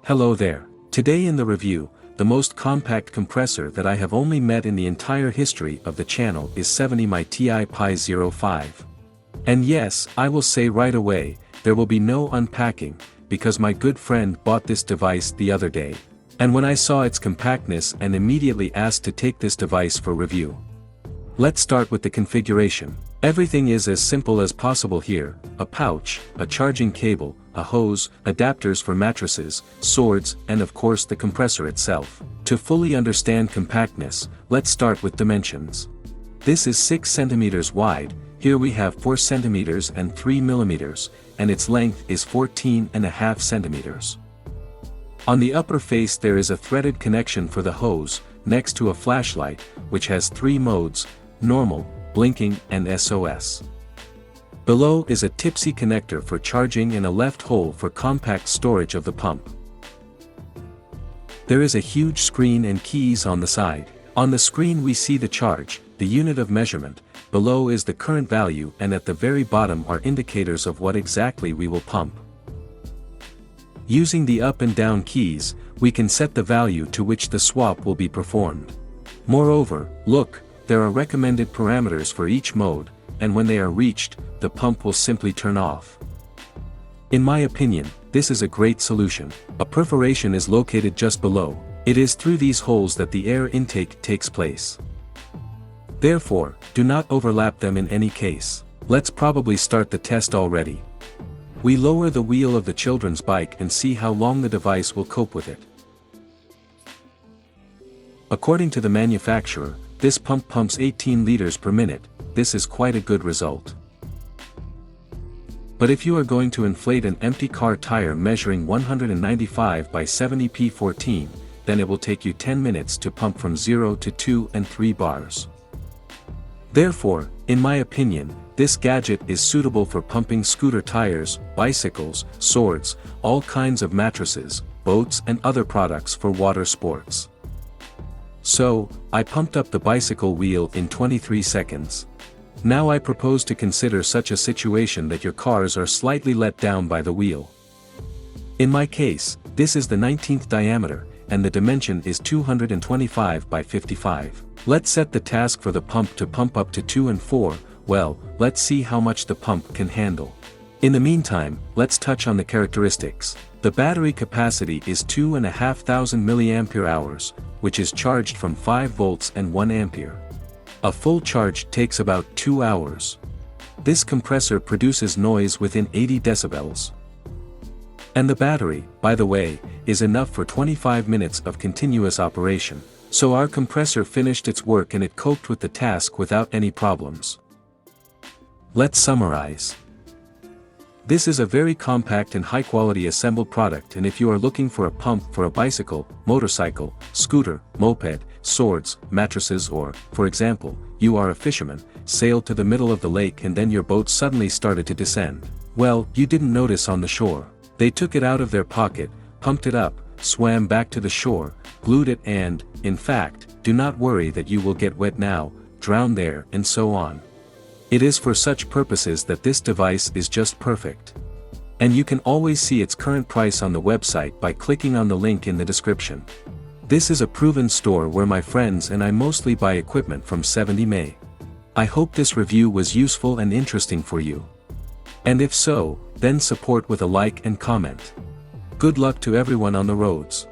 Hello there. Today in the review, the most compact compressor that I have only met in the entire history of the channel is Midrive TP05. And yes, I will say right away, there will be no unpacking, because my good friend bought this device the other day. And when I saw its compactness and immediately asked to take this device for review. Let's start with the configuration. Everything is as simple as possible here: a pouch, a charging cable, a hose, adapters for mattresses, swords, and of course the compressor itself. To fully understand compactness, let's start with dimensions. This is 6 cm wide, here we have 4 cm and 3 mm, and its length is 14.5 cm. On the upper face there is a threaded connection for the hose, next to a flashlight, which has 3 modes: normal, blinking, and SOS. Below is a tipsy connector for charging and a left hole for compact storage of the pump. There is a huge screen and keys on the side. On the screen we see the charge, the unit of measurement, below is the current value, and at the very bottom are indicators of what exactly we will pump. Using the up and down keys, we can set the value to which the swap will be performed. Moreover, look, there are recommended parameters for each mode, and when they are reached, the pump will simply turn off. In my opinion, this is a great solution. A perforation is located just below. It is through these holes that the air intake takes place. Therefore, do not overlap them in any case. Let's probably start the test already. We lower the wheel of the children's bike and see how long the device will cope with it. According to the manufacturer, this pump pumps 18 liters per minute. This is quite a good result. But if you are going to inflate an empty car tire measuring 195 by 70 P14, then it will take you 10 minutes to pump from 0 to 2 and 3 bars. Therefore, in my opinion, this gadget is suitable for pumping scooter tires, bicycles, swords, all kinds of mattresses, boats and other products for water sports. So, I pumped up the bicycle wheel in 23 seconds. Now I propose to consider such a situation that your cars are slightly let down by the wheel. In my case, this is the 19th diameter, and the dimension is 225 by 55. Let's set the task for the pump to pump up to 2 and 4, well, let's see how much the pump can handle. In the meantime, let's touch on the characteristics. The battery capacity is 2,500 mAh, which is charged from 5 volts and 1 ampere. A full charge takes about 2 hours. This compressor produces noise within 80 decibels. And the battery, by the way, is enough for 25 minutes of continuous operation. So our compressor finished its work and it coped with the task without any problems. Let's summarize. This is a very compact and high-quality assembled product, and if you are looking for a pump for a bicycle, motorcycle, scooter, moped, swords, mattresses, or, for example, you are a fisherman, sailed to the middle of the lake and then your boat suddenly started to descend. Well, you didn't notice on the shore. They took it out of their pocket, pumped it up, swam back to the shore, glued it and, in fact, do not worry that you will get wet now, drown there, and so on. It is for such purposes that this device is just perfect. And you can always see its current price on the website by clicking on the link in the description. This is a proven store where my friends and I mostly buy equipment from 70 May. I hope this review was useful and interesting for you. And if so, then support with a like and comment. Good luck to everyone on the roads.